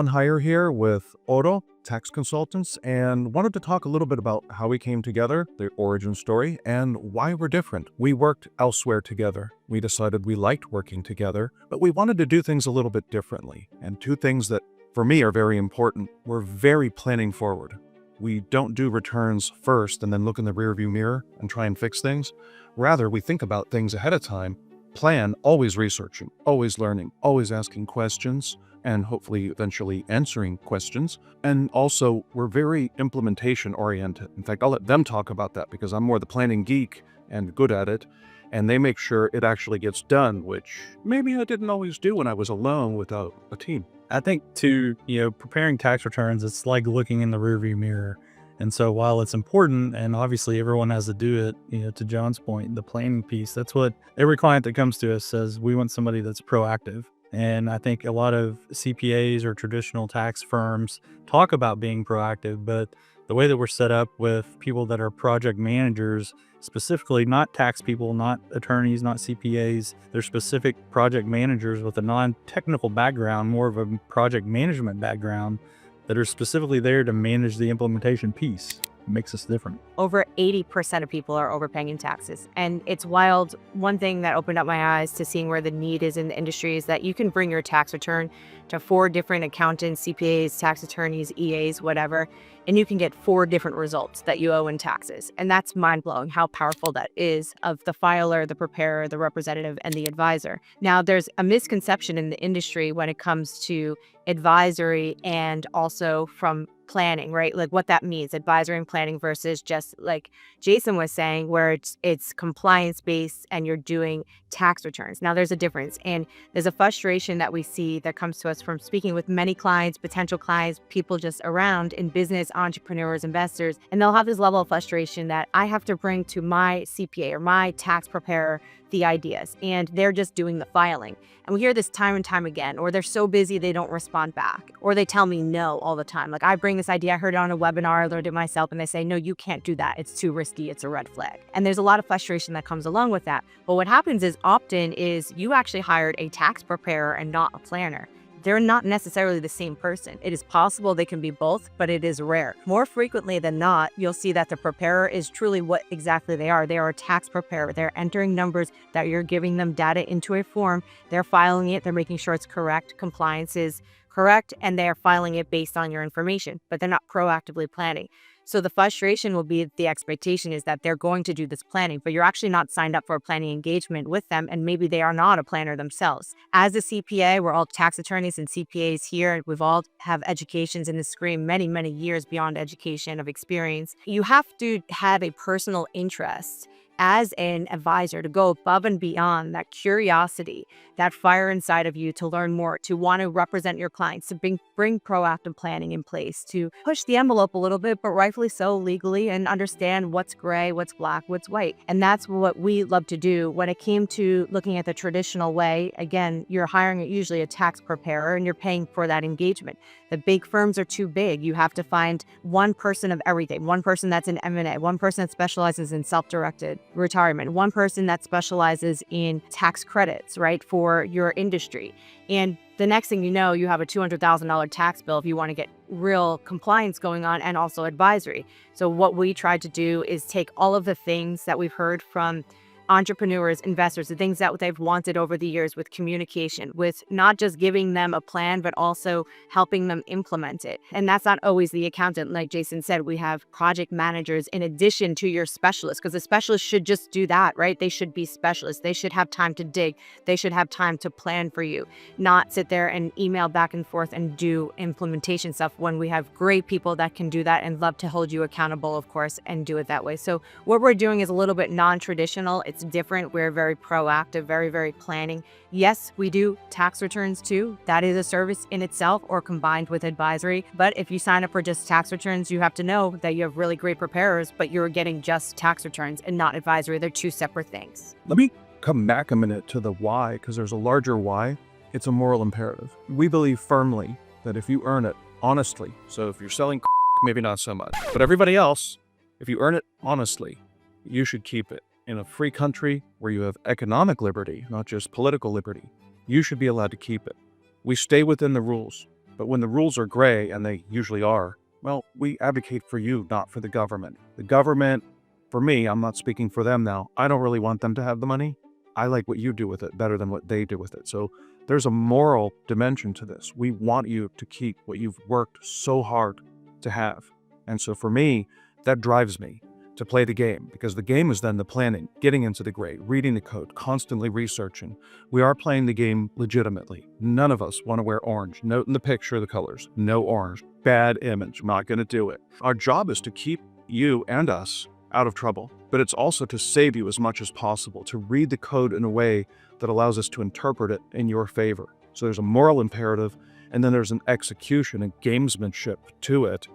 Hyre here with Oro Tax Consultants, and wanted to talk a little bit about how we came together, the origin story, and why we're different. We worked elsewhere together. We decided we liked working together, but we wanted to do things a little bit differently. And two things that, for me, are very important. We're very planning forward. We don't do returns first and then look in the rearview mirror and try and fix things. Rather, we think about things ahead of time, plan, always researching, always learning, always asking questions, and hopefully eventually answering questions. And also, we're very implementation oriented. In fact, I'll let them talk about that because I'm more the planning geek and good at it. And they make sure it actually gets done, which maybe I didn't always do when I was alone without a team. I think preparing tax returns, it's like looking in the rearview mirror. And so while it's important, and obviously everyone has to do it, to John's point, the planning piece, that's what every client that comes to us says, we want somebody that's proactive. And I think a lot of CPAs or traditional tax firms talk about being proactive, but the way that we're set up with people that are project managers, specifically not tax people, not attorneys, not CPAs, they're specific project managers with a non-technical background, more of a project management background, that are specifically there to manage the implementation piece. It makes us different. Over 80% of people are overpaying in taxes. And it's wild. One thing that opened up my eyes to seeing where the need is in the industry is that you can bring your tax return to 4 different accountants, CPAs, tax attorneys, EAs, whatever, and you can get 4 different results that you owe in taxes. And that's mind-blowing how powerful that is of the filer, the preparer, the representative, and the advisor. Now, there's a misconception in the industry when it comes to advisory and also from planning, right? Like what that means, advisory and planning versus just like Jason was saying, where it's compliance-based and you're doing tax returns. Now there's a difference, and there's a frustration that we see that comes to us from speaking with many clients, potential clients, people just around in business, entrepreneurs, investors, and they'll have this level of frustration that I have to bring to my CPA or my tax preparer the ideas, and they're just doing the filing. And we hear this time and time again, or they're so busy they don't respond back, or they tell me no all the time. Like I bring this idea, I heard it on a webinar, I learned it myself, and they say, no, you can't do that. It's too risky. It's a red flag. And there's a lot of frustration that comes along with that. But what happens is often is you actually hired a tax preparer and not a planner. They're not necessarily the same person. It is possible they can be both, but it is rare. More frequently than not, you'll see that the preparer is truly what exactly they are. They are a tax preparer. They're entering numbers that you're giving them data into a form. They're filing it. They're making sure it's correct. Compliance is correct. And they're filing it based on your information, but they're not proactively planning. So the frustration will be the expectation is that they're going to do this planning, but you're actually not signed up for a planning engagement with them, and maybe they are not a planner themselves. As a CPA, we're all tax attorneys and CPAs here, and we've all have educations in this screen many, many years beyond education of experience. You have to have a personal interest as an advisor to go above and beyond that curiosity, that fire inside of you to learn more, to want to represent your clients, to bring proactive planning in place, to push the envelope a little bit, but rightfully so legally, and understand what's gray, what's black, what's white. And that's what we love to do. When it came to looking at the traditional way, again, you're hiring usually a tax preparer and you're paying for that engagement. The big firms are too big. You have to find one person of everything, one person that's in M&A, one person that specializes in self-directed retirement, one person that specializes in tax credits, right, for your industry. And the next thing you know, you have a $200,000 tax bill if you want to get real compliance going on, and also advisory. So what we tried to do is take all of the things that we've heard from entrepreneurs, investors, the things that they've wanted over the years with communication, with not just giving them a plan, but also helping them implement it. And that's not always the accountant. Like Jason said, we have project managers in addition to your specialist, because the specialist should just do that, right? They should be specialists. They should have time to dig. They should have time to plan for you, not sit there and email back and forth and do implementation stuff when we have great people that can do that and love to hold you accountable, of course, and do it that way. So what we're doing is a little bit non-traditional. It's different. We're very proactive, very, very planning. Yes, we do tax returns too. That is a service in itself or combined with advisory. But if you sign up for just tax returns, you have to know that you have really great preparers, but you're getting just tax returns and not advisory. They're two separate things. Let me come back a minute to the why, because there's a larger why. It's a moral imperative. We believe firmly that if you earn it honestly, so if you're selling maybe not so much, but everybody else, if you earn it honestly, you should keep it. In a free country where you have economic liberty, not just political liberty, you should be allowed to keep it. We stay within the rules, but when the rules are gray, and they usually are, well, we advocate for you, not for the government. The government, for me, I'm not speaking for them now, I don't really want them to have the money. I like what you do with it better than what they do with it. So there's a moral dimension to this. We want you to keep what you've worked so hard to have. And so for me, that drives me to play the game, because the game is then the planning, getting into the gray, reading the code, constantly researching. We are playing the game legitimately. None of us want to wear orange. Note in the picture the colors. No orange. Bad image. I'm not going to do it. Our job is to keep you and us out of trouble, but it's also to save you as much as possible, to read the code in a way that allows us to interpret it in your favor. So there's a moral imperative, and then there's an execution and gamesmanship to it.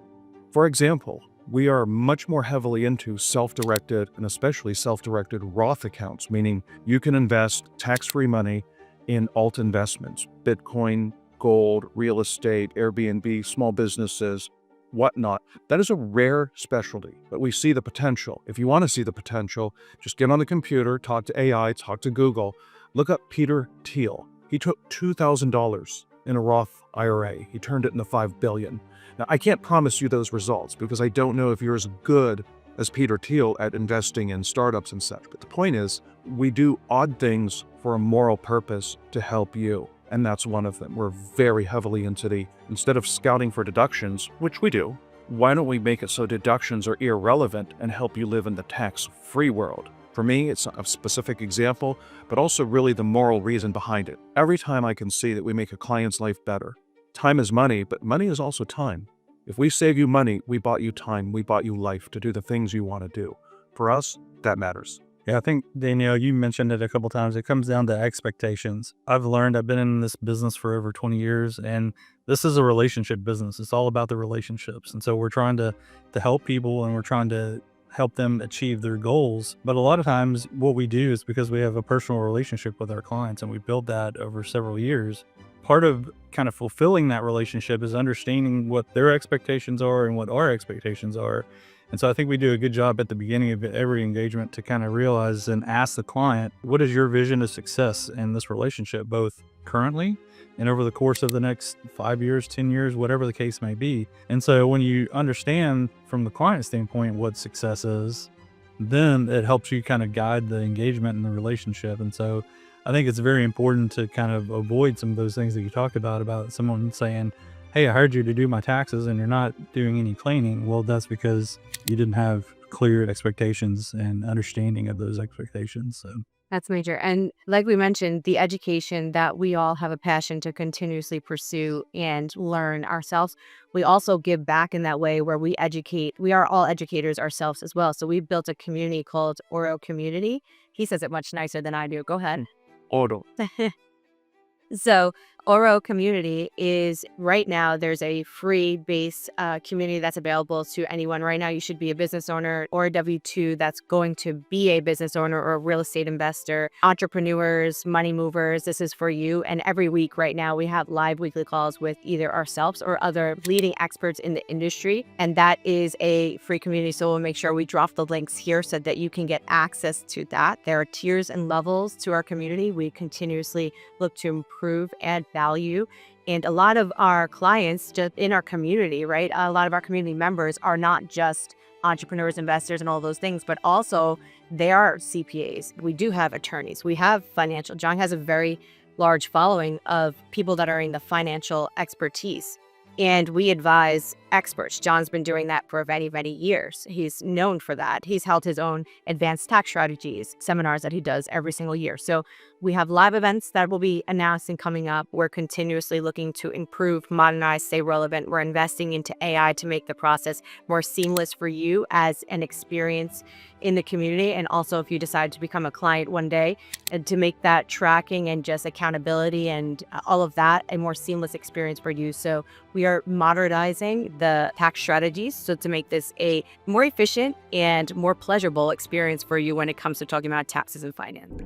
For example, we are much more heavily into self-directed, and especially self-directed Roth accounts, meaning you can invest tax-free money in alt investments, Bitcoin, gold, real estate, Airbnb, small businesses, whatnot. That is a rare specialty, but we see the potential. If you want to see the potential, just get on the computer, talk to AI, talk to Google, look up Peter Thiel. He took $2,000 in a Roth IRA. He turned it into $5 billion. Now, I can't promise you those results because I don't know if you're as good as Peter Thiel at investing in startups and such. But the point is, we do odd things for a moral purpose to help you. And that's one of them. We're very heavily into instead of scouting for deductions, which we do, why don't we make it so deductions are irrelevant and help you live in the tax-free world? For me, it's a specific example, but also really the moral reason behind it. Every time I can see that we make a client's life better. Time is money, but money is also time. If we save you money, we bought you time, we bought you life to do the things you want to do. For us, that matters. Yeah, I think, Danielle, you mentioned it a couple times. It comes down to expectations. I've been in this business for over 20 years, and this is a relationship business. It's all about the relationships. And so we're trying to help people, and we're trying to help them achieve their goals. But a lot of times what we do is because we have a personal relationship with our clients and we build that over several years. Part of kind of fulfilling that relationship is understanding what their expectations are and what our expectations are. And so I think we do a good job at the beginning of every engagement to kind of realize and ask the client, what is your vision of success in this relationship, both currently and over the course of the next 5 years, 10 years, whatever the case may be. And so when you understand from the client standpoint what success is, then it helps you kind of guide the engagement in the relationship. And so I think it's very important to kind of avoid some of those things that you talked about someone saying, hey, I hired you to do my taxes and you're not doing any cleaning. Well, that's because you didn't have clear expectations and understanding of those expectations. So That's major. And like we mentioned, the education that we all have a passion to continuously pursue and learn ourselves. We also give back in that way where we educate. We are all educators ourselves as well. So we've built a community called Oro Community. He says it much nicer than I do. Go ahead. Oro. So Oro Community is right now, there's a free base community that's available to anyone. Right now, you should be a business owner or a W-2 that's going to be a business owner or a real estate investor, entrepreneurs, money movers. This is for you. And every week right now, we have live weekly calls with either ourselves or other leading experts in the industry. And that is a free community. So we'll make sure we drop the links here so that you can get access to that. There are tiers and levels to our community. We continuously look to improve and value. And a lot of our clients just in our community, right? A lot of our community members are not just entrepreneurs, investors, and all those things, but also they are CPAs. We do have attorneys. We have financial. John has a very large following of people that are in the financial expertise. And we advise experts. John's been doing that for many, many years. He's known for that. He's held his own advanced tax strategies seminars that he does every single year. So we have live events that will be announced and coming up. We're continuously looking to improve, modernize, stay relevant. We're investing into AI to make the process more seamless for you as an experience in the community. And also if you decide to become a client one day, and to make that tracking and just accountability and all of that a more seamless experience for you. So we are modernizing the tax strategies so to make this a more efficient and more pleasurable experience for you when it comes to talking about taxes and finance.